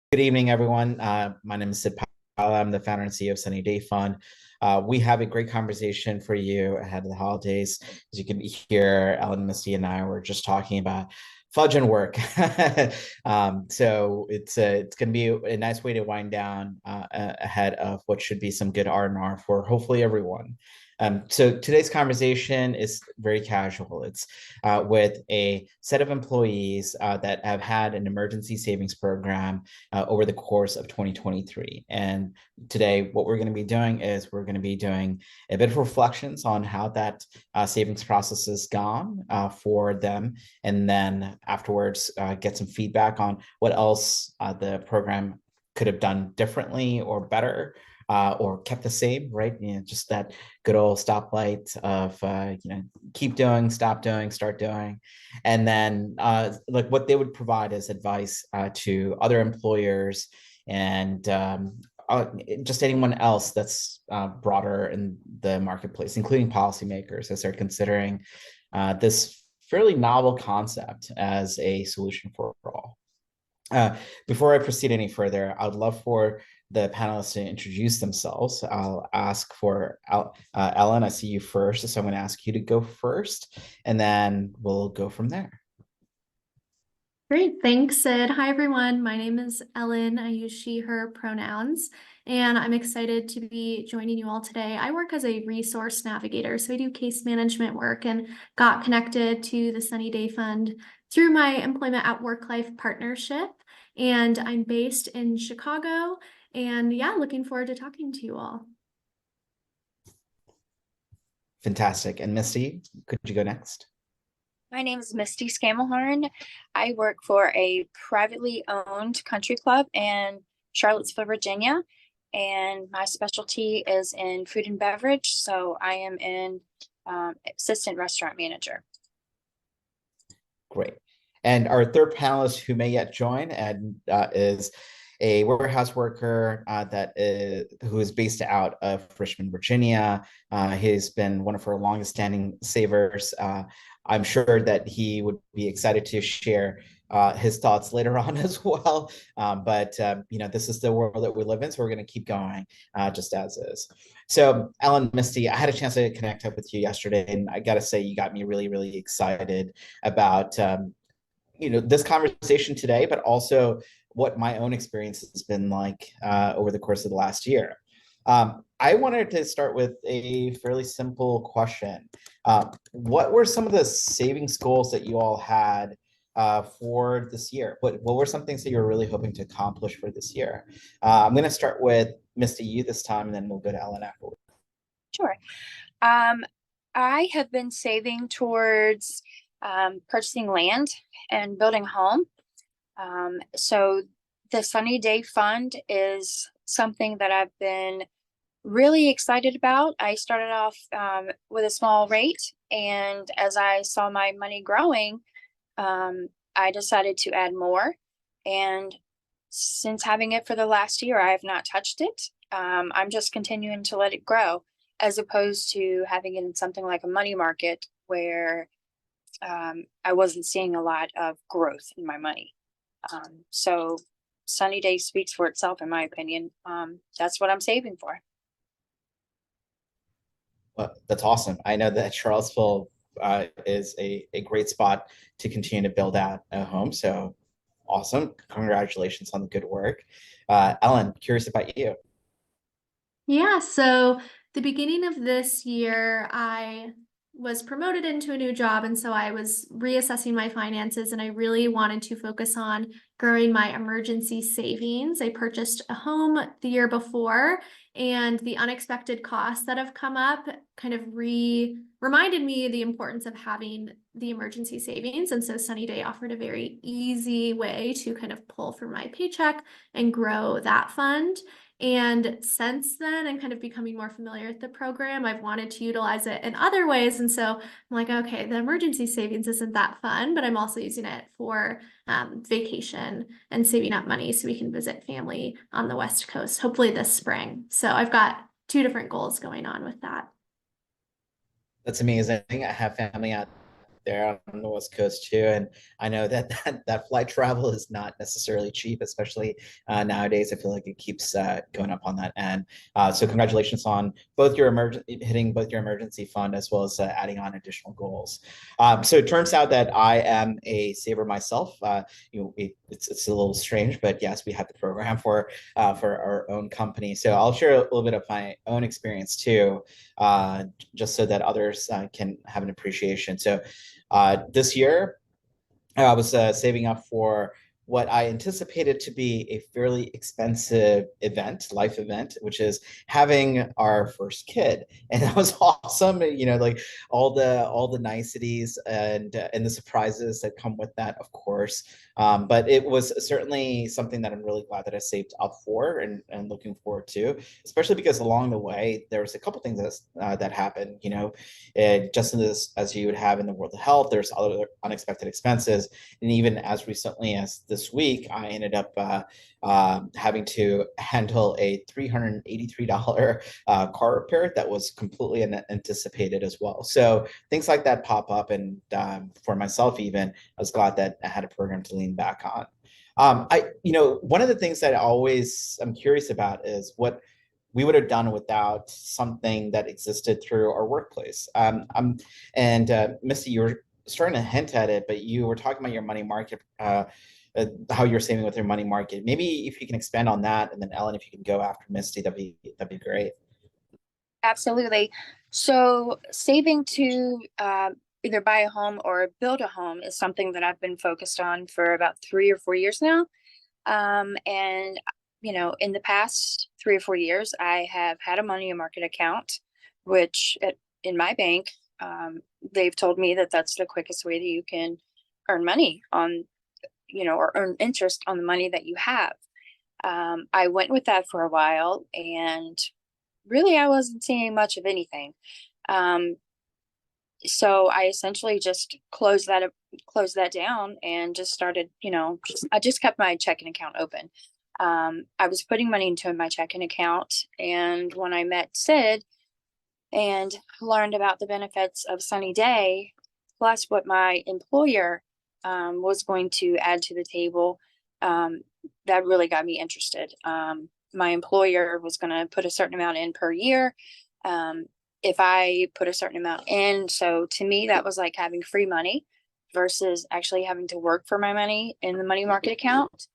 Good evening, everyone. My name is Sid Pailla. I'm the founder and CEO of Sunny Day Fund. We have a great conversation for you ahead of the holidays. As you can hear, Ellen, Misty, and I were just talking about fudge and work. So it's going to be a nice way to wind down ahead of what should be some good R&R for hopefully everyone. So today's conversation is very casual. It's with a set of employees that have had an emergency savings program over the course of 2023. And today, what we're going to be doing is we're going to be doing a bit of reflections on how that savings process has gone for them. And then afterwards, get some feedback on what else the program could have done differently or better, or kept the same, right? Just that good old stoplight of keep doing, stop doing, start doing, and then like what they would provide as advice to other employers and just anyone else that's broader in the marketplace, including policymakers, as they're considering this fairly novel concept as a solution for all. Before I proceed any further, I would love for the panelists to introduce themselves. I'll ask for Ellen. I see you first, so I'm going to ask you to go first, and then we'll go from there. Great, thanks, Sid. Hi, everyone. My name is Ellen. I use she, her pronouns, and I'm excited to be joining you all today. I work as a resource navigator, so I do case management work and got connected to the Sunny Day Fund through my employment at Work Life Partnership, and I'm based in Chicago, and yeah, looking forward to talking to you all. Fantastic. And Misty, could you go next? My name is Misty Scamelhorn. I work for a privately owned country club in Charlottesville, Virginia, and my specialty is in food and beverage. So I am in assistant restaurant manager. Great. And our third panelist who may yet join and is a warehouse worker who is based out of Richmond, Virginia. He's been one of our longest standing savers. I'm sure that he would be excited to share his thoughts later on as well. But this is the world that we live in, so we're going to keep going just as is. So, Ellen, Misty, I had a chance to connect up with you yesterday, and I got to say, you got me really, really excited about this conversation today, but also what my own experience has been like over the course of the last year. I wanted to start with a fairly simple question. What were some of the savings goals that you all had for this year? What were some things that you were really hoping to accomplish for this year? I'm going to start with Misty, you this time, and then we'll go to Ellen afterwards. Sure. I have been saving towards purchasing land and building a home. So the Sunny Day Fund is something that I've been really excited about. I started off with a small rate, and as I saw my money growing, I decided to add more. And since having it for the last year, I have not touched it. I'm just continuing to let it grow, as opposed to having it in something like a money market where I wasn't seeing a lot of growth in my money. So Sunny Day speaks for itself, in my opinion. That's what I'm saving for. Well, that's awesome. I know that Charlottesville is a great spot to continue to build out a home. So awesome. Congratulations on the good work. Ellen, curious about you. Yeah, so the beginning of this year, I was promoted into a new job, and so I was reassessing my finances, and I really wanted to focus on growing my emergency savings. I purchased a home the year before, and the unexpected costs that have come up kind of reminded me the importance of having the emergency savings. And so Sunny Day offered a very easy way to kind of pull from my paycheck and grow that fund. And since then, I'm kind of becoming more familiar with the program. I've wanted to utilize it in other ways. And so I'm like, okay, the emergency savings isn't that fun, but I'm also using it for vacation and saving up money so we can visit family on the West Coast, hopefully this spring. So I've got two different goals going on with that. That's amazing. I have family out there on the West Coast too, and I know that that flight travel is not necessarily cheap, especially nowadays. I feel like it keeps going up on that end. So congratulations on both your hitting both your emergency fund as well as adding on additional goals. So it turns out that I am a saver myself. It's a little strange, but yes, we have the program for our own company. So I'll share a little bit of my own experience too, just so that others can have an appreciation. So this year, I was saving up for what I anticipated to be a fairly expensive life event, which is having our first kid, and that was awesome. Like all the niceties and the surprises that come with that, of course. But it was certainly something that I'm really glad that I saved up for and looking forward to, especially because along the way there was a couple things that happened. Just as you would have in the world of health, there's other unexpected expenses. And even as recently as this week, I ended up having to handle a $383 car repair that was completely unanticipated as well. So things like that pop up, and for myself, even, I was glad that I had a program to lean back on. One of the things that I'm curious about is what we would have done without something that existed through our workplace. Misty, you were starting to hint at it, but you were talking about your money market, how you're saving with your money market. Maybe if you can expand on that, and then Ellen, if you can go after Misty, that'd be great. Absolutely. So saving to either buy a home or build a home is something that I've been focused on for about 3 or 4 years now. And in the past 3 or 4 years, I have had a money market account, which in my bank, they've told me that that's the quickest way that you can earn money on, or earn interest on the money that you have. I went with that for a while, and really I wasn't seeing much of anything. So I essentially just closed that down and just started, I just kept my checking account open. I was putting money into my checking account, and when I met Sid and learned about the benefits of Sunny Day, plus what my employer was going to add to the table, that really got me interested. My employer was going to put a certain amount in per year. If I put a certain amount in, so to me, that was like having free money versus actually having to work for my money in the money market account.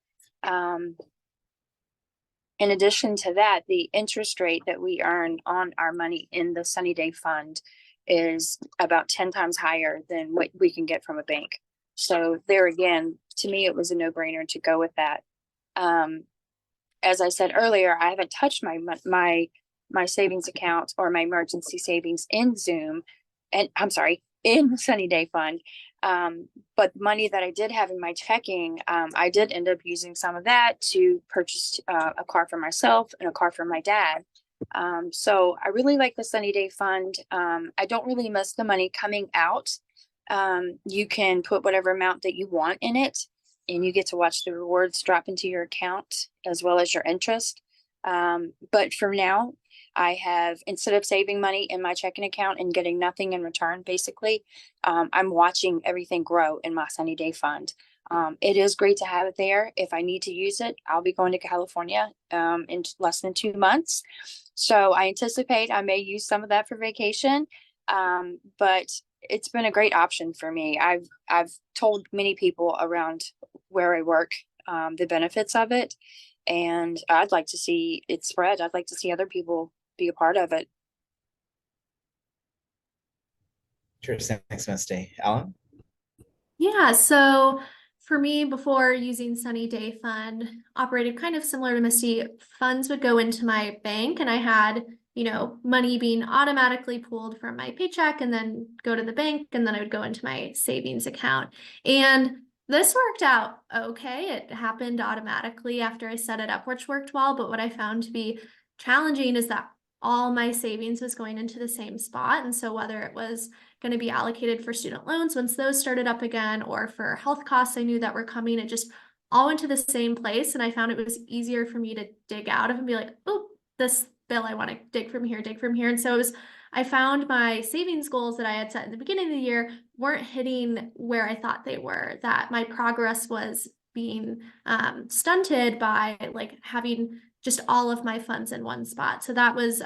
In addition to that, the interest rate that we earn on our money in the Sunny Day Fund is about 10 times higher than what we can get from a bank. So there again, to me, it was a no-brainer to go with that. As I said earlier, I haven't touched my savings account or my emergency savings in in Sunny Day Fund. But money that I did have in my checking, I did end up using some of that to purchase a car for myself and a car for my dad. So I really like the Sunny Day Fund. I don't really miss the money coming out. You can put whatever amount that you want in it, and you get to watch the rewards drop into your account as well as your interest. But for now, I have, instead of saving money in my checking account and getting nothing in return, basically, I'm watching everything grow in my Sunny Day Fund. It is great to have it there. If I need to use it, I'll be going to California in less than 2 months. So I anticipate I may use some of that for vacation. But it's been a great option for me. I've told many people around where I work the benefits of it, and I'd like to see it spread. I'd like to see other people be a part of it. Sure. Thanks, Misty. Alan? Yeah, so for me, before using Sunny Day Fund, operated kind of similar to Misty. Funds would go into my bank, and I had, money being automatically pulled from my paycheck and then go to the bank, and then I would go into my savings account. And this worked out okay. It happened automatically after I set it up, which worked well. But what I found to be challenging is that all my savings was going into the same spot. And so whether it was going to be allocated for student loans once those started up again, or for health costs I knew that were coming, it just all went to the same place. And I found it was easier for me to dig out of and be like, oh, this bill, I want to dig from here. And so I found my savings goals that I had set at the beginning of the year weren't hitting where I thought they were, that my progress was being stunted by like having just all of my funds in one spot. So that was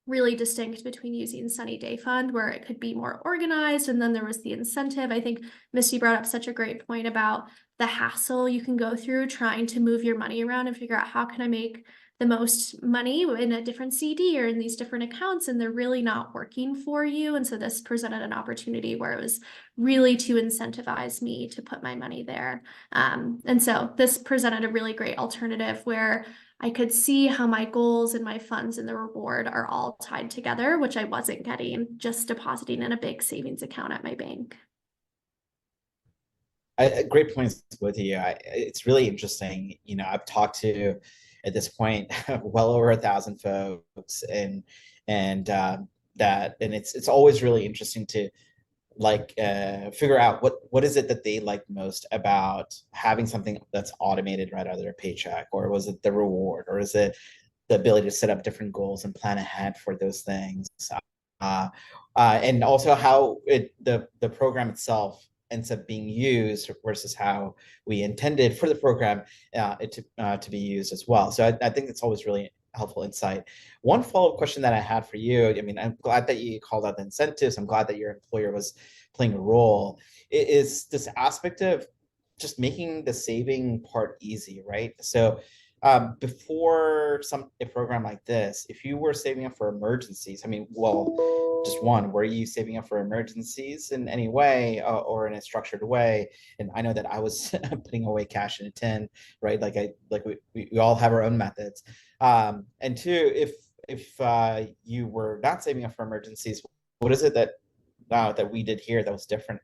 really distinct between using Sunny Day Fund, where it could be more organized, and then there was the incentive. I think Misty brought up such a great point about the hassle you can go through trying to move your money around and figure out how can I make the most money in a different CD or in these different accounts, and they're really not working for you. And so this presented an opportunity where it was really to incentivize me to put my money there. And so this presented a really great alternative where I could see how my goals and my funds and the reward are all tied together, which I wasn't getting just depositing in a big savings account at my bank. Great points with you. It's really interesting. I've talked to at this point well over 1,000 folks, and it's always really interesting to figure out what is it that they like most about having something that's automated right out of their paycheck, or was it the reward, or is it the ability to set up different goals and plan ahead for those things, and also how the program itself ends up being used versus how we intended for the program to be used as well. So I think it's always really helpful insight. One follow-up question that I had for you, I mean, I'm glad that you called out the incentives. I'm glad that your employer was playing a role. Is this aspect of just making the saving part easy, right? So before a program like this, if you were saving up for emergencies, I mean, well, just one, were you saving up for emergencies in any way or in a structured way? And I know that I was putting away cash in a tin, right? We all have our own methods. And two, if you were not saving up for emergencies, what is it that we did here that was different?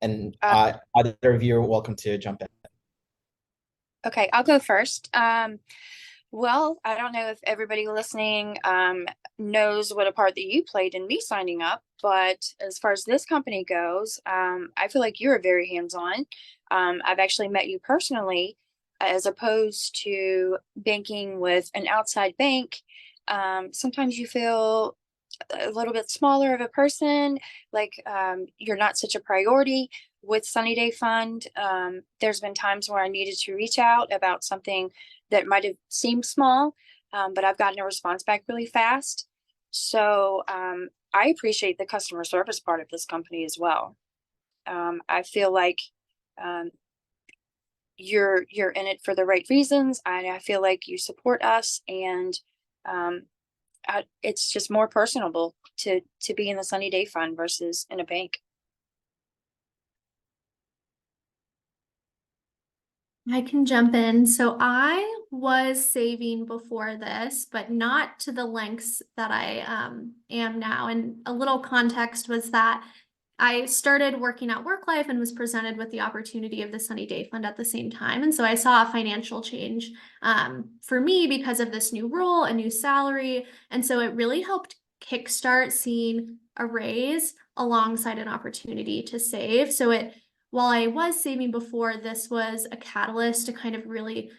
And either of you are welcome to jump in. Okay, I'll go first. Well, I don't know if everybody listening knows what a part that you played in me signing up, but as far as this company goes, I feel like you're very hands-on. I've actually met you personally, as opposed to banking with an outside bank. Sometimes you feel a little bit smaller of a person, like you're not such a priority. With Sunny Day Fund, there's been times where I needed to reach out about something that might have seemed small, but I've gotten a response back really fast. So I appreciate the customer service part of this company as well. I feel like you're in it for the right reasons, and I feel like you support us, and it's just more personable to be in the Sunny Day Fund versus in a bank. I can jump in. So I was saving before this, but not to the lengths that I am now. And a little context was that I started working at Work Life and was presented with the opportunity of the Sunny Day Fund at the same time. And so I saw a financial change for me because of this new role, a new salary. And so it really helped kickstart seeing a raise alongside an opportunity to save. While I was saving before, this was a catalyst to kind of really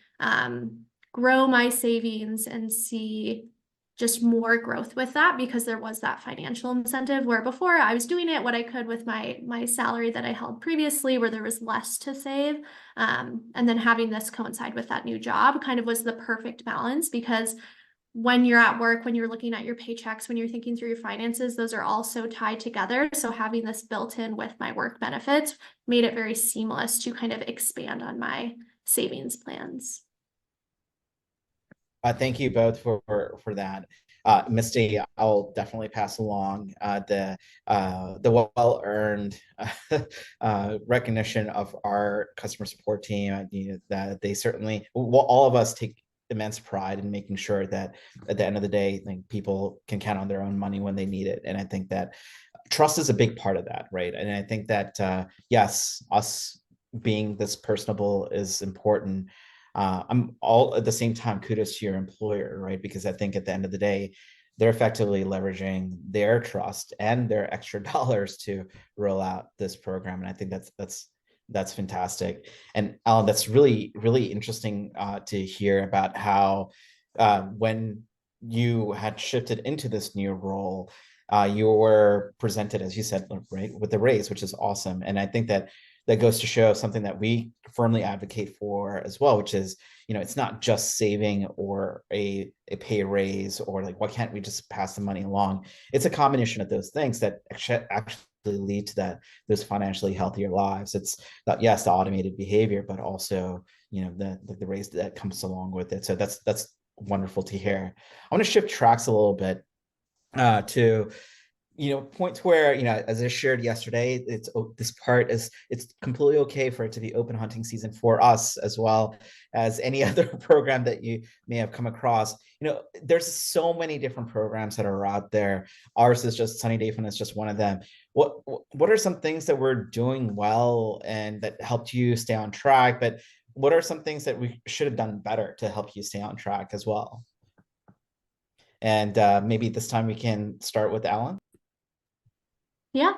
grow my savings and see just more growth with that, because there was that financial incentive, where before I was doing it what I could with my salary that I held previously, where there was less to save. And then having this coincide with that new job kind of was the perfect balance, because when you're at work, when you're looking at your paychecks, when you're thinking through your finances, those are all so tied together. So having this built in with my work benefits made it very seamless to kind of expand on my savings plans. Thank you both for that. Misty, I'll definitely pass along the well-earned recognition of our customer support team. That they certainly, all of us take immense pride in making sure that at the end of the day, people can count on their own money when they need it. And I think that trust is a big part of that, right? And I think that yes, us being this personable is important. I'm all at the same time, kudos to your employer, right? Because I think at the end of the day, they're effectively leveraging their trust and their extra dollars to roll out this program. And I think that's That's fantastic. And Alan, that's really, really interesting to hear about how when you had shifted into this new role, you were presented, as you said, right, with the raise, which is awesome. And I think that that goes to show something that we firmly advocate for as well, which is, it's not just saving or a pay raise, or like, why can't we just pass the money along? It's a combination of those things that actually lead to those financially healthier lives. It's that, yes, the automated behavior, but also, the raise that comes along with it. So that's wonderful to hear. I want to shift tracks a little bit to points where, as I shared yesterday, this part is, it's completely okay for it to be open hunting season for us, as well as any other program that you may have come across. There's so many different programs that are out there. Ours is just Sunny Day Fun is just one of them. What are some things that we're doing well and that helped you stay on track? But what are some things that we should have done better to help you stay on track as well? And maybe this time we can start with Alan. Yeah.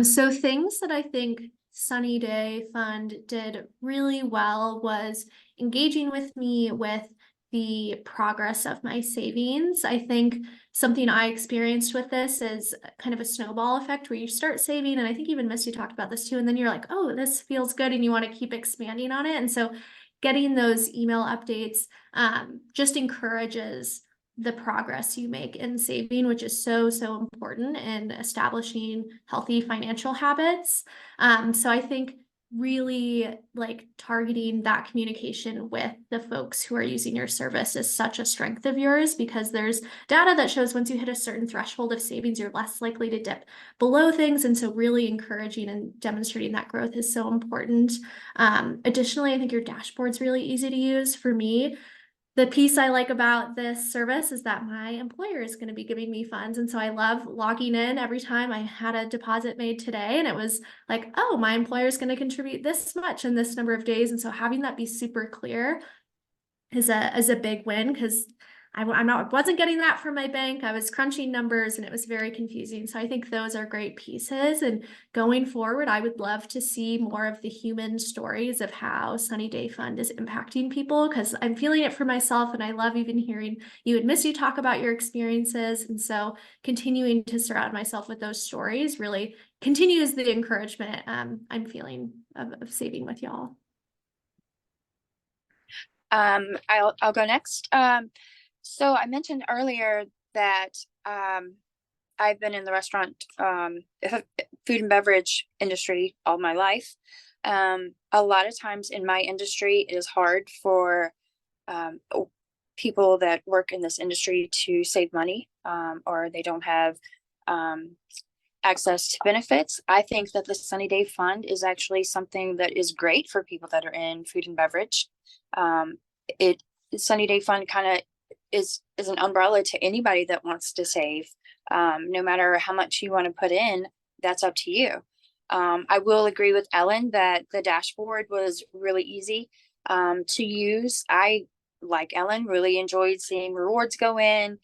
So things that I think Sunny Day Fund did really well was engaging with me with the progress of my savings. I think something I experienced with this is kind of a snowball effect where you start saving, and I think even Misty talked about this too, and then you're like, oh, this feels good, and you want to keep expanding on it. And so getting those email updates just encourages the progress you make in saving, which is so, so important in establishing healthy financial habits. So I think really like targeting that communication with the folks who are using your service is such a strength of yours, because there's data that shows once you hit a certain threshold of savings, you're less likely to dip below things. And so really encouraging and demonstrating that growth is so important. Additionally, I think your dashboard's really easy to use. For me, the piece I like about this service is that my employer is going to be giving me funds. And so I love logging in every time I had a deposit made today. And it was like, oh, my employer is going to contribute this much in this number of days. And so having that be super clear is a big win, because wasn't getting that from my bank. I was crunching numbers and it was very confusing. So I think those are great pieces. And going forward, I would love to see more of the human stories of how Sunny Day Fund is impacting people, because I'm feeling it for myself, and I love even hearing you and Misty talk about your experiences. And so continuing to surround myself with those stories really continues the encouragement I'm feeling of saving with y'all. I'll go next. So I mentioned earlier that I've been in the restaurant, food and beverage industry all my life. A lot of times in my industry, it is hard for people that work in this industry to save money, or they don't have access to benefits. I think that the Sunny Day Fund is actually something that is great for people that are in food and beverage. Sunny Day Fund kind of is an umbrella to anybody that wants to save. No matter how much you want to put in, that's up to you. I will agree with Ellen that the dashboard was really easy to use. I, like Ellen, really enjoyed seeing rewards go in.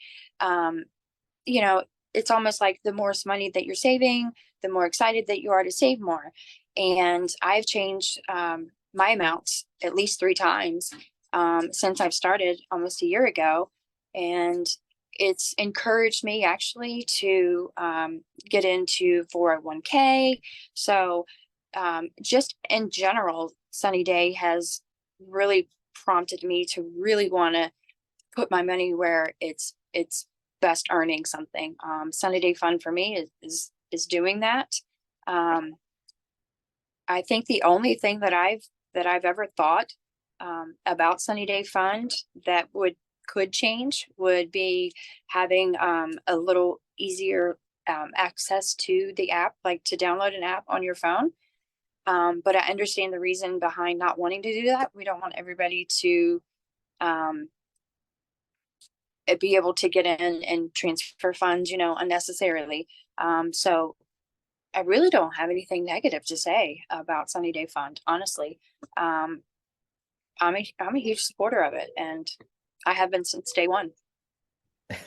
It's almost like the more money that you're saving, the more excited that you are to save more. And I've changed my amounts at least 3 times since I've started almost a year ago. And it's encouraged me actually to get into 401k. So just in general, Sunny Day has really prompted me to really want to put my money where it's best earning something. Sunny Day Fund for me is doing that. I think the only thing that I've ever thought about Sunny Day Fund that could change would be having a little easier access to the app, like to download an app on your phone. But I understand the reason behind not wanting to do that. We don't want everybody to be able to get in and transfer funds, unnecessarily. So I really don't have anything negative to say about Sunny Day Fund, honestly. I'm a huge supporter of it, and I have been since day one.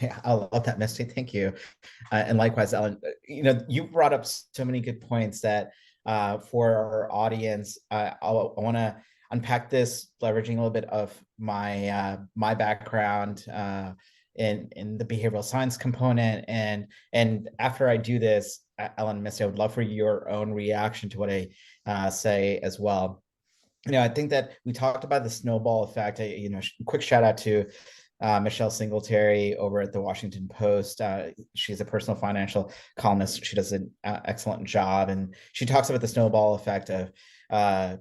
Yeah, I love that, Misty. Thank you. And likewise, Ellen, you brought up so many good points that for our audience, I want to unpack this, leveraging a little bit of my background in the behavioral science component, and after I do this, Ellen, Misty, I would love for your own reaction to what I say as well. I think that we talked about the snowball effect. Quick shout out to Michelle Singletary over at the Washington Post. She's a personal financial columnist. She does an excellent job, and she talks about the snowball effect of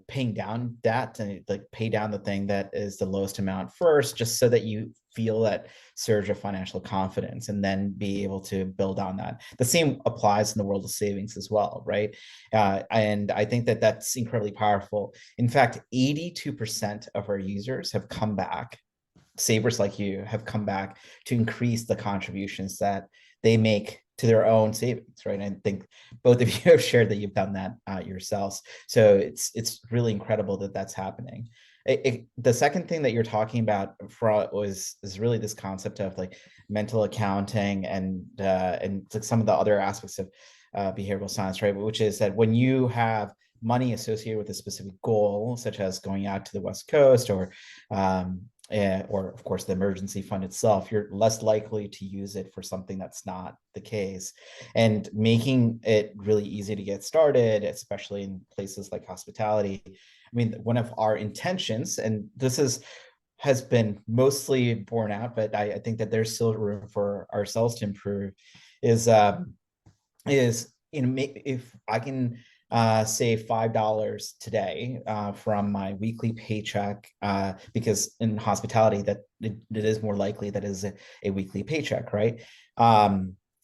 paying down debt and like pay down the thing that is the lowest amount first, just so that you feel that surge of financial confidence and then be able to build on that. The same applies in the world of savings as well, right? And I think that that's incredibly powerful. In fact, 82% of our users have come back, savers like you have come back to increase the contributions that they make to their own savings, right? And I think both of you have shared that you've done that yourselves. So it's really incredible that that's happening. The second thing that you're talking about is really this concept of like mental accounting and like some of the other aspects of behavioral science, right? Which is that when you have money associated with a specific goal, such as going out to the West Coast or of course the emergency fund itself, you're less likely to use it for something that's not the case. And making it really easy to get started, especially in places like hospitality. I mean, one of our intentions, and this has been mostly borne out, but I think that there's still room for ourselves to improve, is if I can save $5 today from my weekly paycheck, because in hospitality that it is more likely that is a weekly paycheck, right?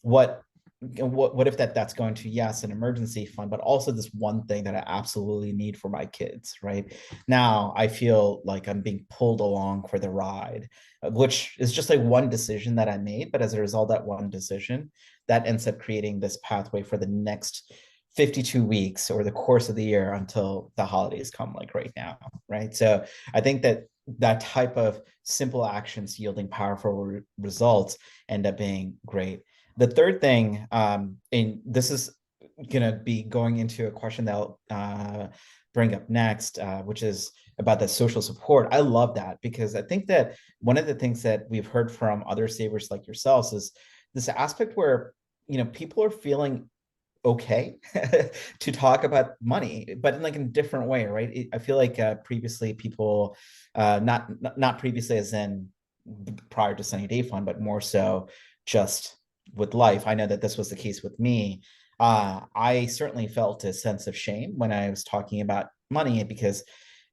What if that's going to, yes, an emergency fund, but also this one thing that I absolutely need for my kids, right? Now I feel like I'm being pulled along for the ride, which is just like one decision that I made, but as a result of that one decision, that ends up creating this pathway for the next 52 weeks or the course of the year until the holidays come, like right now, right? So I think that that type of simple actions yielding powerful results end up being great. The third thing, and this is going to be going into a question that I'll bring up next, which is about the social support. I love that because I think that one of the things that we've heard from other savers like yourselves is this aspect where, people are feeling okay to talk about money, but in like a different way, right? I feel like previously people, not previously as in prior to Sunny Day Fund, but more so just with life. I know that this was the case with me. I certainly felt a sense of shame when I was talking about money because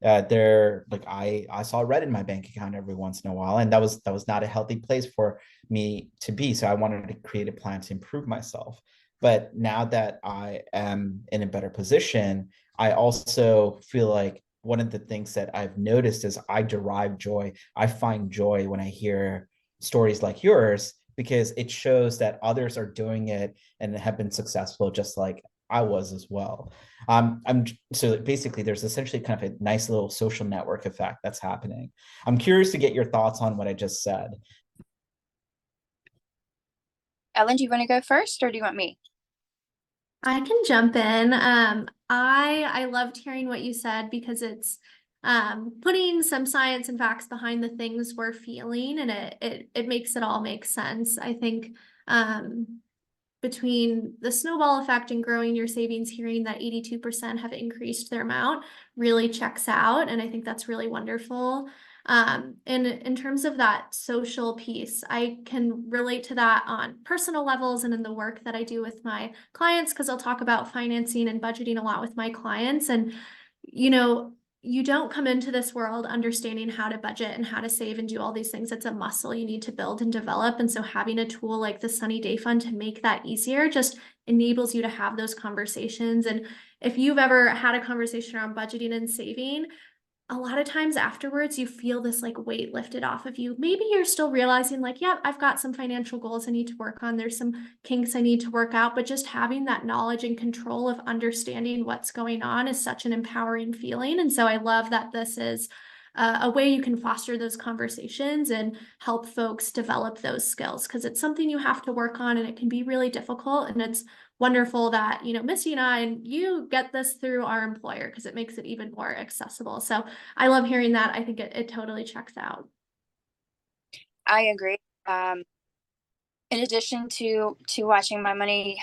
I saw red in my bank account every once in a while, and that was not a healthy place for me to be. So I wanted to create a plan to improve myself. But now that I am in a better position, I also feel like one of the things that I've noticed is I derive joy. I find joy when I hear stories like yours because it shows that others are doing it and have been successful just like I was as well. So basically there's essentially kind of a nice little social network effect that's happening. I'm curious to get your thoughts on what I just said. Ellen, do you want to go first or do you want me? I can jump in. I loved hearing what you said because it's putting some science and facts behind the things we're feeling, and it makes it all make sense. I think between the snowball effect and growing your savings, hearing that 82% have increased their amount really checks out, and I think that's really wonderful. And in terms of that social piece, I can relate to that on personal levels and in the work that I do with my clients, because I'll talk about financing and budgeting a lot with my clients. And, you don't come into this world understanding how to budget and how to save and do all these things. It's a muscle you need to build and develop. And so having a tool like the Sunny Day Fund to make that easier just enables you to have those conversations. And if you've ever had a conversation around budgeting and saving, a lot of times afterwards you feel this like weight lifted off of you. Maybe you're still realizing like, yeah, I've got some financial goals I need to work on. There's some kinks I need to work out, but just having that knowledge and control of understanding what's going on is such an empowering feeling. And so I love that this is a way you can foster those conversations and help folks develop those skills, because it's something you have to work on and it can be really difficult. And it's wonderful that, Misty and I and you get this through our employer because it makes it even more accessible. So I love hearing that. I think it totally checks out. I agree. In addition to watching my money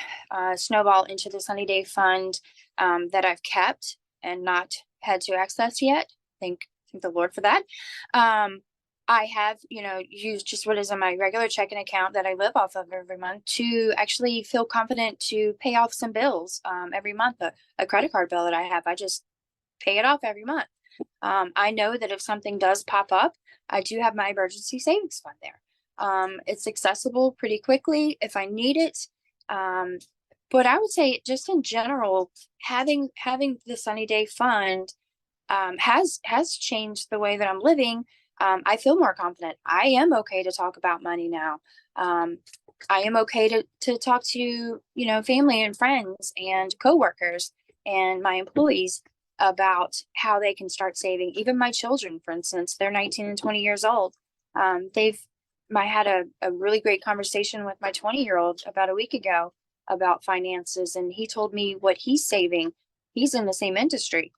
snowball into the Sunny Day Fund that I've kept and not had to access yet, thank the Lord for that. I have, used just what is in my regular checking account that I live off of every month to actually feel confident to pay off some bills every month. A credit card bill that I have, I just pay it off every month. I know that if something does pop up, I do have my emergency savings fund there. It's accessible pretty quickly if I need it. But I would say just in general, having the Sunny Day Fund has changed the way that I'm living. I feel more confident. I am okay to talk about money now. I am okay to talk to, family and friends and coworkers and my employees about how they can start saving. Even my children, for instance, they're 19 and 20 years old. I had a really great conversation with my 20-year-old about a week ago about finances, and he told me what he's saving. He's in the same industry.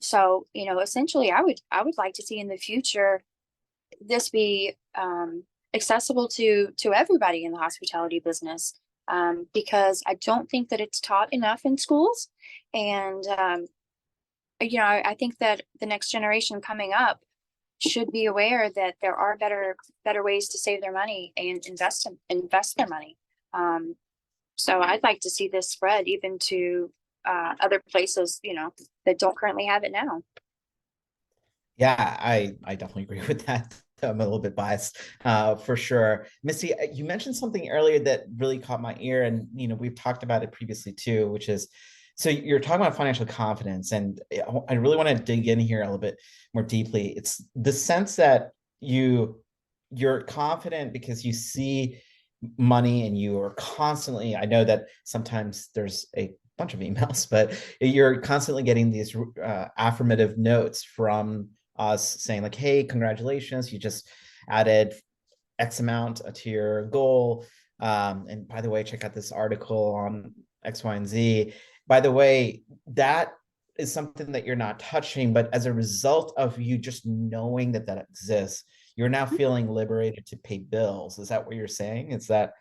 So, essentially I would like to see in the future this be accessible to everybody in the hospitality business, because I don't think that it's taught enough in schools. And I think that the next generation coming up should be aware that there are better ways to save their money and invest their money. So I'd like to see this spread even to other places, that don't currently have it now. Yeah, I definitely agree with that. I'm a little bit biased, for sure. Misty, you mentioned something earlier that really caught my ear, and we've talked about it previously too, which is, so you're talking about financial confidence, and I really want to dig in here a little bit more deeply. It's the sense that you're confident because you see money and you are constantly, I know that sometimes there's a bunch of emails, but you're constantly getting these affirmative notes from us saying like, hey, congratulations, you just added X amount to your goal. And by the way, check out this article on X, Y, and Z. By the way, that is something that you're not touching, but as a result of you just knowing that that exists, you're now feeling liberated to pay bills. Is that what you're saying? Is that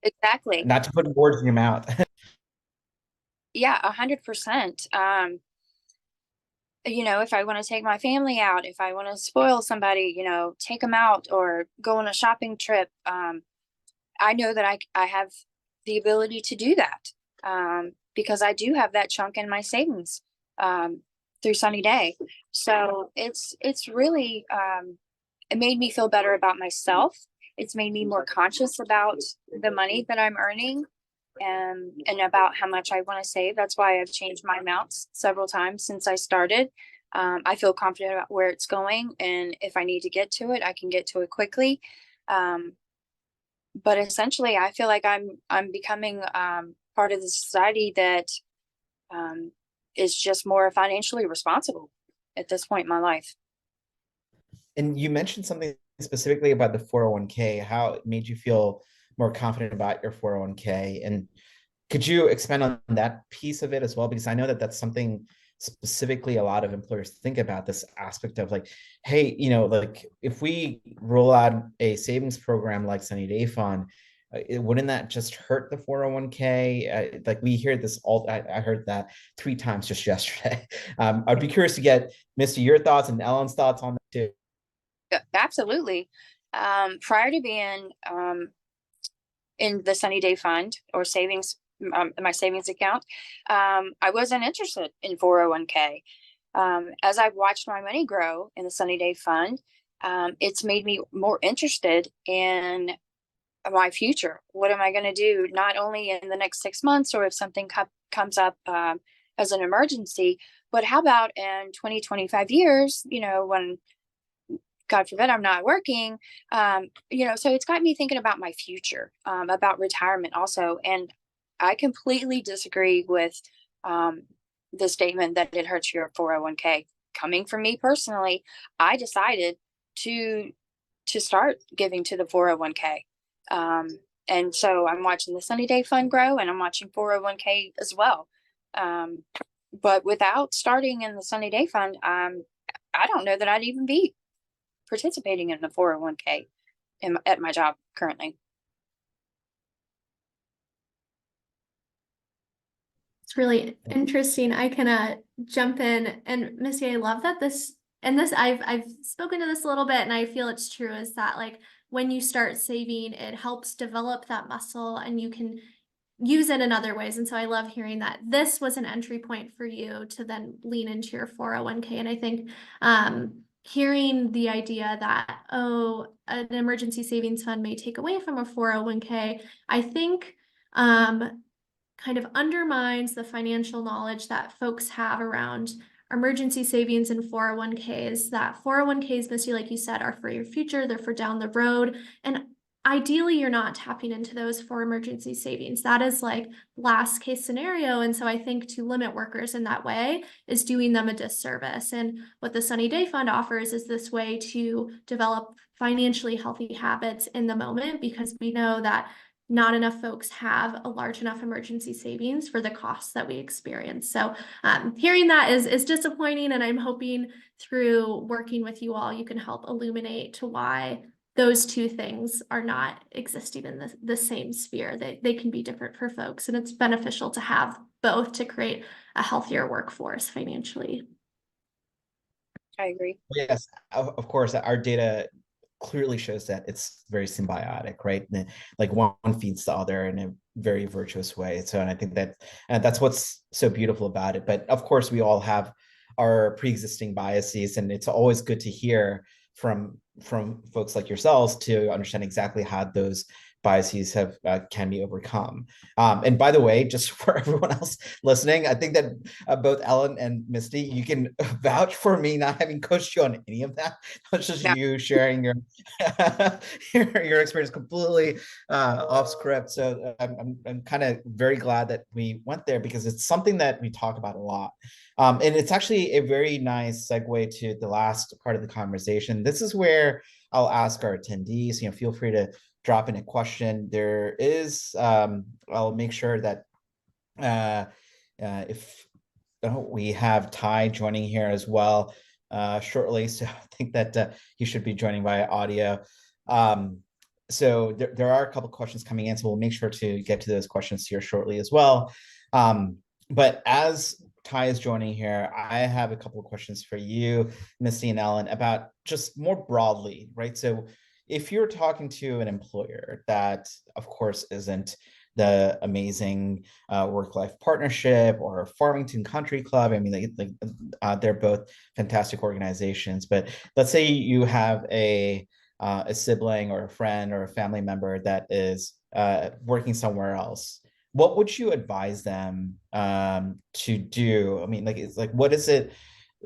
Exactly. not to put words in your mouth? Yeah, 100%. If I want to take my family out, if I want to spoil somebody, take them out or go on a shopping trip, I know that I have the ability to do that, because I do have that chunk in my savings through Sunny Day. So it's really it made me feel better about myself. It's made me more conscious about the money that I'm earning, and about how much I want to save. That's why I've changed my amounts several times since I started. I feel confident about where it's going, and if I need to get to it, I can get to it quickly. But essentially, I feel like I'm becoming part of the society that is just more financially responsible at this point in my life. And you mentioned something specifically about the 401k, how it made you feel more confident about your 401k. And could you expand on that piece of it as well? Because I know that that's something specifically a lot of employers think about, this aspect of like, hey, like if we roll out a savings program like Sunny Day Fund, wouldn't that just hurt the 401k? Like we hear this all, I heard that 3 times just yesterday. I'd be curious to get, Misty, your thoughts and Ellen's thoughts on that too. Absolutely. Prior to being in the Sunny Day Fund or savings, my savings account, I wasn't interested in 401k. As I've watched my money grow in the Sunny Day Fund, it's made me more interested in my future. What am I going to do, not only in the next 6 months or if something comes up as an emergency, but how about in 20, 25 years, when God forbid I'm not working, so it's got me thinking about my future, about retirement also. And I completely disagree with the statement that it hurts your 401k. coming from me personally, I decided to start giving to the 401k. And so I'm watching the Sunny Day Fund grow, and I'm watching 401k as well. But without starting in the Sunny Day Fund, I don't know that I'd even be participating in the 401k at my job currently. It's really interesting. I can jump in, and Misty, I love that I've spoken to this a little bit, and I feel it's true, is that like when you start saving, it helps develop that muscle and you can use it in other ways. And so I love hearing that this was an entry point for you to then lean into your 401k. And I think hearing the idea that, oh, an emergency savings fund may take away from a 401k, I think kind of undermines the financial knowledge that folks have around emergency savings and 401ks. That 401ks, Misty, like you said, are for your future, they're for down the road. And ideally, you're not tapping into those for emergency savings. That is like last case scenario. And so I think to limit workers in that way is doing them a disservice. And what the Sunny Day Fund offers is this way to develop financially healthy habits in the moment, because we know that not enough folks have a large enough emergency savings for the costs that we experience. So hearing that is disappointing, and I'm hoping through working with you all, you can help illuminate to why those two things are not existing in the same sphere. They can be different for folks, and it's beneficial to have both to create a healthier workforce financially. I agree. Yes, of course, our data clearly shows that it's very symbiotic, right? Like one feeds the other in a very virtuous way. So, and I think that that's what's so beautiful about it. But of course, we all have our pre-existing biases, and it's always good to hear from folks like yourselves to understand exactly how those biases have can be overcome. And by the way, just for everyone else listening, I think that both Ellen and Misty, you can vouch for me not having coached you on any of that. It's just you sharing your your experience completely off script. So I'm kind of very glad that we went there, because it's something that we talk about a lot. And it's actually a very nice segue to the last part of the conversation. This is where I'll ask our attendees, feel free to drop in a question. There is, I'll make sure that if we have Ty joining here as well shortly. So I think that he should be joining via audio. So there are a couple questions coming in, so we'll make sure to get to those questions here shortly as well. But as Ty is joining here, I have a couple of questions for you, Misty and Ellen, about just more broadly, right? So if you're talking to an employer that, of course, isn't the amazing work-life partnership or Farmington Country Club, I mean, they're both fantastic organizations. But let's say you have a sibling or a friend or a family member that is working somewhere else. What would you advise them to do? I mean, it's like, what is it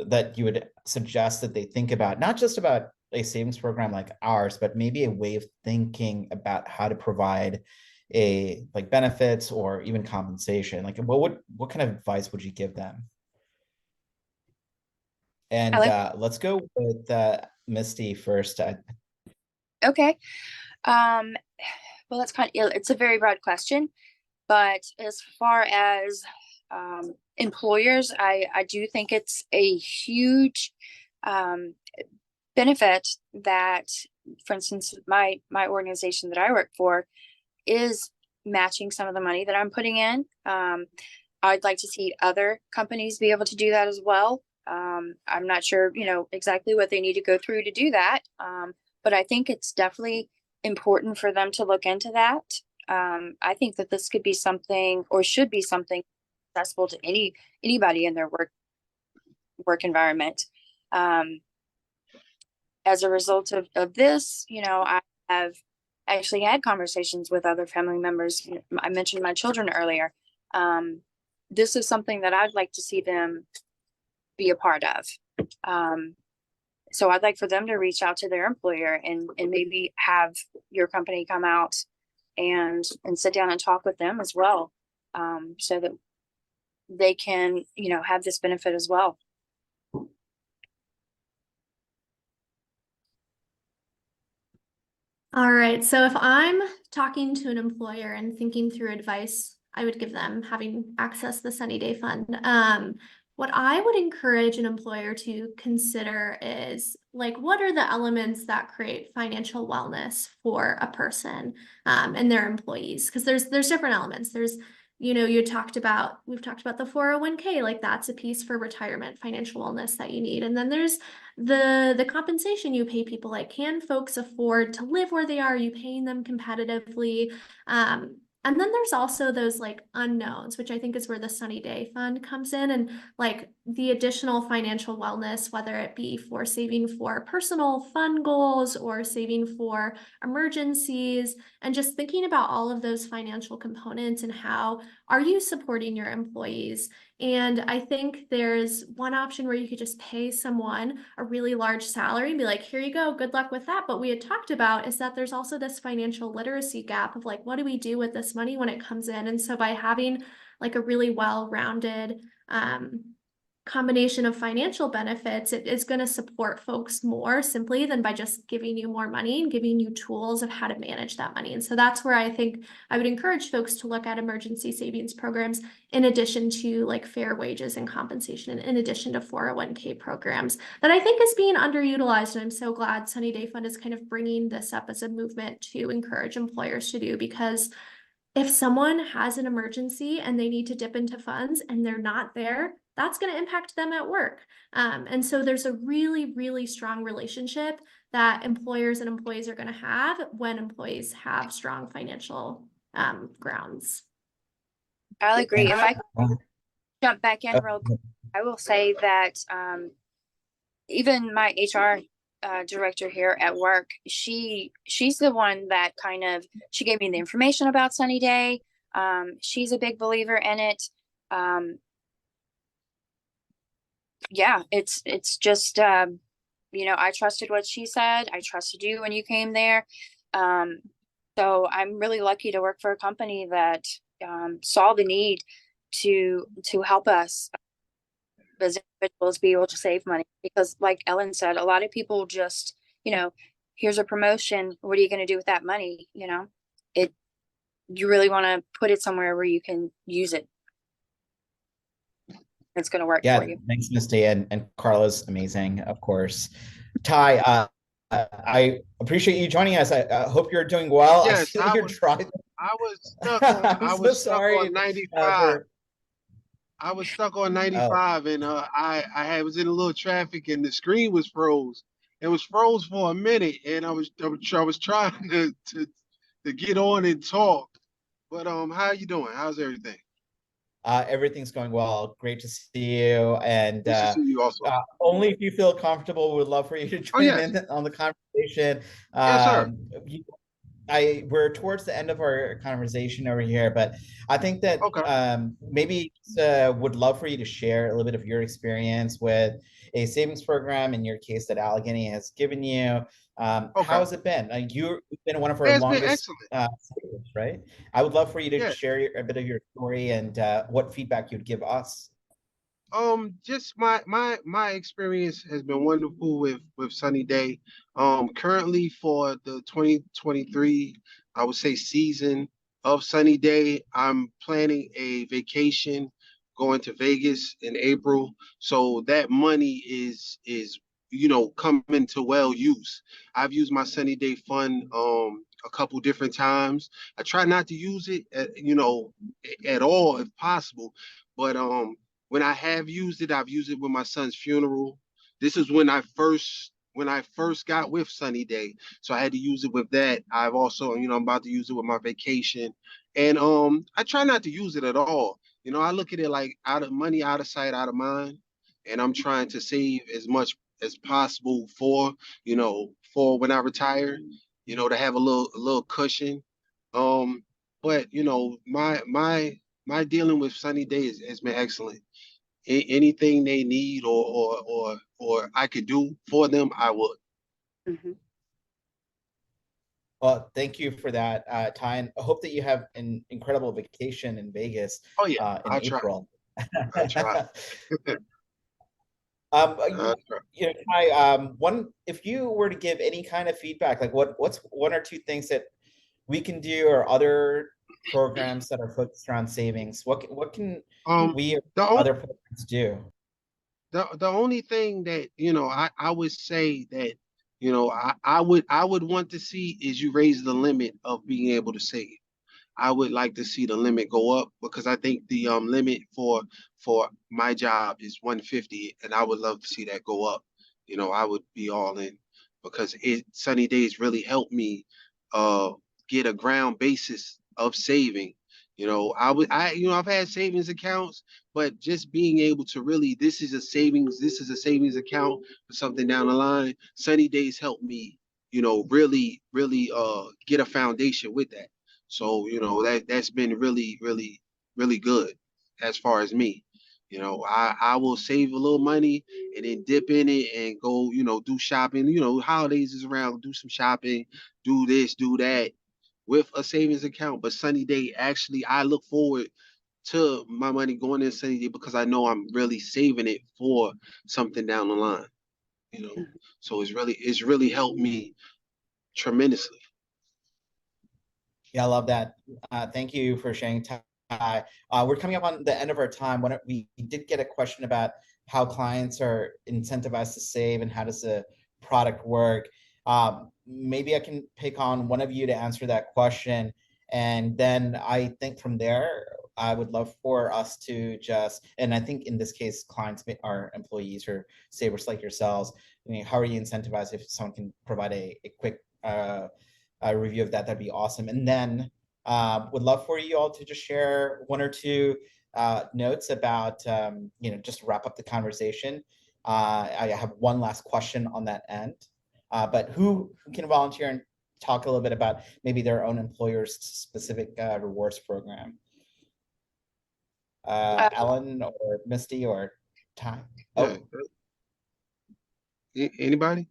that you would suggest that they think about, not just about a savings program like ours, but maybe a way of thinking about how to provide benefits or even compensation? Like, what kind of advice would you give them? And let's go with Misty first. Okay. Well, that's it's a very broad question, but as far as employers, I do think it's a huge benefit that, for instance, my organization that I work for is matching some of the money that I'm putting in. I'd like to see other companies be able to do that as well. I'm not sure, exactly what they need to go through to do that. But I think it's definitely important for them to look into that. I think that this could be something, or should be something, accessible to anybody in their work environment. As a result of this, I have actually had conversations with other family members. I mentioned my children earlier. This is something that I'd like to see them be a part of. So I'd like for them to reach out to their employer and maybe have your company come out and sit down and talk with them as well, so that they can, have this benefit as well. All right. So if I'm talking to an employer and thinking through advice I would give them having access to the Sunny Day Fund, what I would encourage an employer to consider is like, what are the elements that create financial wellness for a person and their employees? Because there's different elements. There's we've talked about the 401k, like that's a piece for retirement financial wellness that you need. And then there's the compensation you pay people, like can folks afford to live where they are? Are you paying them competitively? And then there's also those like unknowns, which I think is where the Sunny Day Fund comes in, and like the additional financial wellness, whether it be for saving for personal fund goals or saving for emergencies, and just thinking about all of those financial components and how are you supporting your employees. And I think there's one option where you could just pay someone a really large salary and be like, here you go, good luck with that. But we had talked about is that there's also this financial literacy gap of like, what do we do with this money when it comes in? And so by having like a really well-rounded combination of financial benefits, it is going to support folks more simply than by just giving you more money and giving you tools of how to manage that money. And so that's where I think I would encourage folks to look at emergency savings programs in addition to like fair wages and compensation, in addition to 401k programs that I think is being underutilized. And I'm so glad Sunny Day Fund is kind of bringing this up as a movement to encourage employers to do, because if someone has an emergency and they need to dip into funds and they're not there, that's going to impact them at work. And so there's a really, really strong relationship that employers and employees are going to have when employees have strong financial grounds. I'll agree. If I jump back in Oh, real quick, I will say that even my HR director here at work, she's the one that she gave me the information about Sunny Day. She's a big believer in it. Yeah, it's just I trusted what she said. I trusted you when you came there. So I'm really lucky to work for a company that saw the need to help us as individuals be able to save money, because like Ellen said, a lot of people just, here's a promotion, what are you going to do with that money? You really want to put it somewhere where you can use it. It's going to work yeah, for you. thanks, Misty, and Carla's amazing, of course. Ty, I appreciate you joining us. I hope you're doing well. I Yes, see that you're driving. I was stuck on I'm I so was stuck sorry on 95. for. I was stuck on Oh, 95 and was in a little traffic and the screen was froze. It was froze for a minute and I was trying to get on and talk. But how you doing? How's everything? everything's going well. Great to see you. And Nice to see you also. only if you feel comfortable, we'd love for you to Oh join yes. in on the conversation. Yes, sir. We're towards the end of our conversation over here, but I think that Okay. maybe would love for you to share a little bit of your experience with a savings program, in your case that Allegheny has given you. How Okay. has it been? You've been one of our It's been longest excellent. savers, right? I would love for you to Yeah. share a bit of your story and what feedback you'd give us. Just my experience has been wonderful with Sunny Day. Currently for the 2023, I would say season of Sunny Day, I'm planning a vacation going to Vegas in April. So that money is coming to well use. I've used my Sunny Day fund a couple different times. I try not to use it at all if possible, but when I have used it, I've used it with my son's funeral. This is when I first got with Sunny Day, so I had to use it with that. I've also, I'm about to use it with my vacation, and I try not to use it at all. I look at it like out of money, out of sight, out of mind, and I'm trying to save as much as possible for when I retire. To have a little cushion. Um, but my dealing with Sunny Day has been excellent. Anything they need or I could do for them, I would. Mhm. Well, thank you for that, Ty, and I hope that you have an incredible vacation in Vegas Oh yeah, in I'll try. April. I'll try. Uh, Ty, one, if you were to give any kind of feedback, like what's one or two things that we can do or other programs that are focused around savings, what can we or the other programs do? the only thing that I would say that I would want to see is you raise the limit of being able to save. I would like to see the limit go up because I think the limit for my job is 150, and I would love to see that go up. I would be all in because sunny days really helped me uh get a ground basis of saving. I've had savings accounts, but just being able to really this is a savings account for something down the line. Sunny days helped me, really get a foundation with that. So, that's been really, really, really good as far as me. I will save a little money and then dip in it and go, do shopping. Holidays is around, do some shopping, do this, do that with a savings account. But sunny day, actually, I look forward to my money going in sunny day because I know I'm really saving it for something down the line. You know, so it's really helped me tremendously. Yeah, I love that. Thank you for sharing, Ty. We're coming up on the end of our time. We did get a question about how clients are incentivized to save and how does the product work. Maybe I can pick on one of you to answer that question. And then I think from there, I would love for us to just, and I think in this case, clients are employees or savers like yourselves. I mean, how are you incentivized? If someone can provide a quick review of that, that'd be awesome. And then would love for you all to just share one or two notes about, just to wrap up the conversation. I have one last question on that end, but who can volunteer and talk a little bit about maybe their own employer's specific rewards program? Ellen or Misty or Ty? Yeah. Oh, Anybody?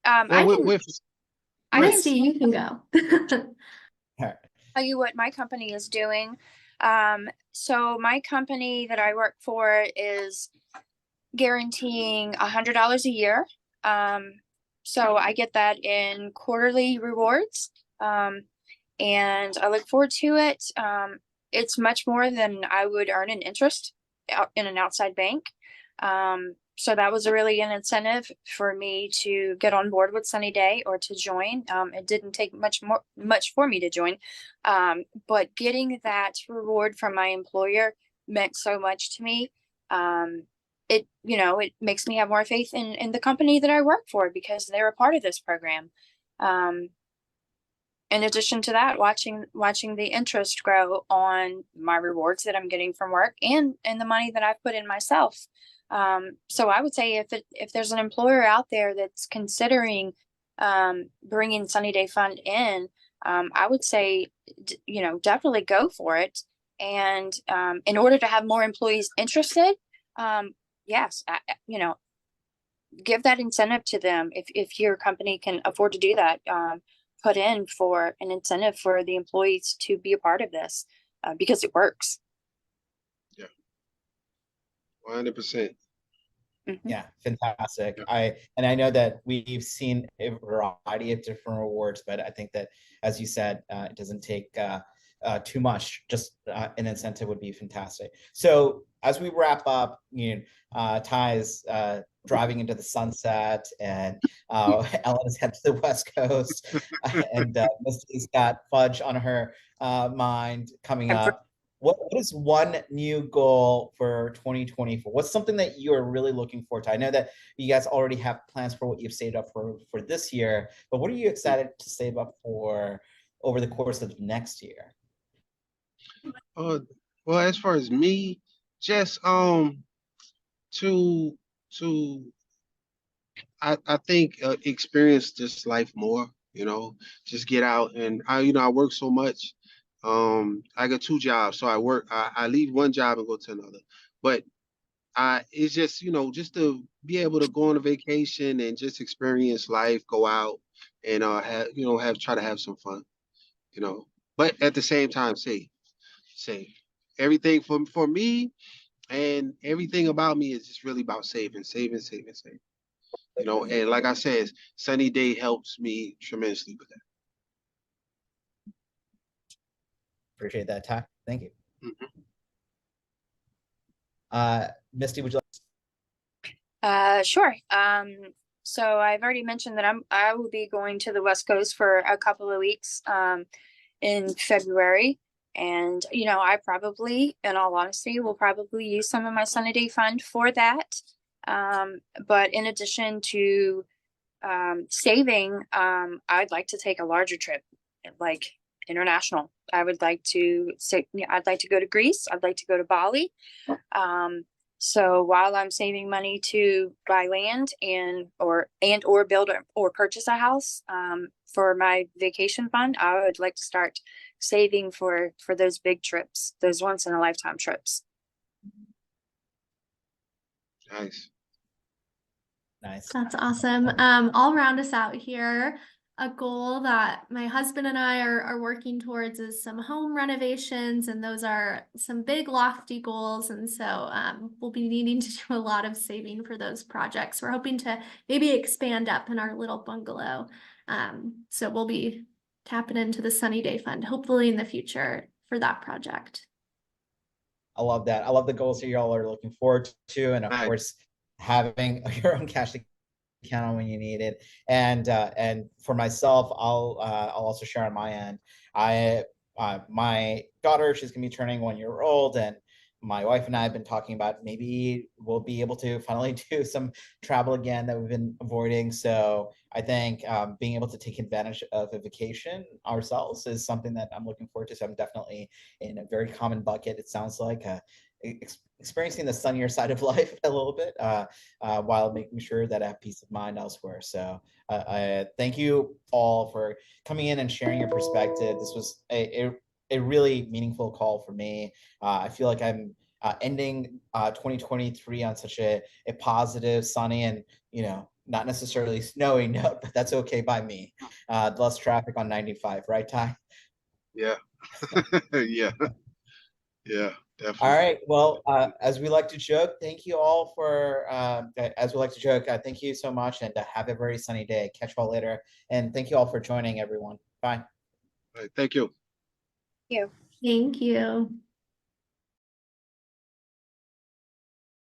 Well, I can I can Misty, you can go. all right. tell you what my company is doing. So my company that I work for is guaranteeing $100 a year. So I get that in quarterly rewards. And I look forward to it. It's much more than I would earn in interest out in an outside bank. So that was really an incentive for me to get on board with Sunny Day or to join. It didn't take much for me to join. But getting that reward from my employer meant so much to me. It makes me have more faith in the company that I work for because they're a part of this program. In addition to that, watching the interest grow on my rewards that I'm getting from work and the money that I've put in myself. So I would say if there's an employer out there that's considering bringing Sunny Day Fund in, I would say definitely go for it. And in order to have more employees interested, yes, give that incentive to them if your company can afford to do that. Put in for an incentive for the employees to be a part of this because it works. Yeah, 100%. Yeah, fantastic. I know that we've seen a variety of different rewards, but I think that, as you said, it doesn't take too much. Just an incentive would be fantastic. So as we wrap up, Ty's driving into the sunset, and Ellen is headed to the West Coast, and Misty's got fudge on her mind coming up. What is one new goal for 2024? What's something that you are really looking forward to? I know that you guys already have plans for what you've saved up for this year, but what are you excited to save up for over the course of next year? Well, as far as me, just to to I think experience this life more. Just get out and I work so much. I got two jobs, so I leave one job and go to another. But it's just just to be able to go on a vacation and just experience life, go out and try to have some fun. You know, but at the same time, save everything for me. And everything about me is just really about saving. You know, and like I said, Sunny Day helps me tremendously with that. Appreciate that, Ty. Thank you. Mhm. Misty, would you Sure. So I've already mentioned that I will be going to the West Coast for a couple of weeks in February. And, you know, I probably, in all honesty, will probably use some of my Sunny Day fund for that. But in addition to saving, I'd like to take a larger trip, like international. I would like to say, yeah, I'd like to go to Greece. I'd like to go to Bali. So while I'm saving money to buy land or build or purchase a house for my vacation fund, I would like to start saving for those big trips, those once in a lifetime trips. Nice. Nice. That's awesome. I'll round us out here. A goal that my husband and I are working towards is some home renovations, and those are some big lofty goals. And so we'll be needing to do a lot of saving for those projects. We're hoping to maybe expand up in our little bungalow. So we'll be tapping into the Sunny Day Fund, hopefully in the future for that project. I love that. I love the goals that y'all are looking forward to, and of Nice. course, having your own cash account on when you need it. And for myself, I'll also share on my end. My daughter, she's gonna be turning 1 year old, and my wife and I have been talking about maybe we'll be able to finally do some travel again that we've been avoiding. So I think being able to take advantage of a vacation ourselves is something that I'm looking forward to. So I'm definitely in a very common bucket. It sounds like experiencing the sunnier side of life a little bit while making sure that I have peace of mind elsewhere. So I thank you all for coming in and sharing your perspective. This was a really meaningful call for me. I feel like I'm ending 2023 on such a positive, sunny, and not necessarily snowy note, but that's okay by me. Less traffic on 95, right, Ty? Yeah. Yeah. Yeah. Definitely. All right. Well, as we like to joke, thank you all for, as we like to joke, thank you so much, and have a very sunny day. Catch you all later. And thank you all for joining, everyone. Bye. All right, thank you. Thank you. Thank you.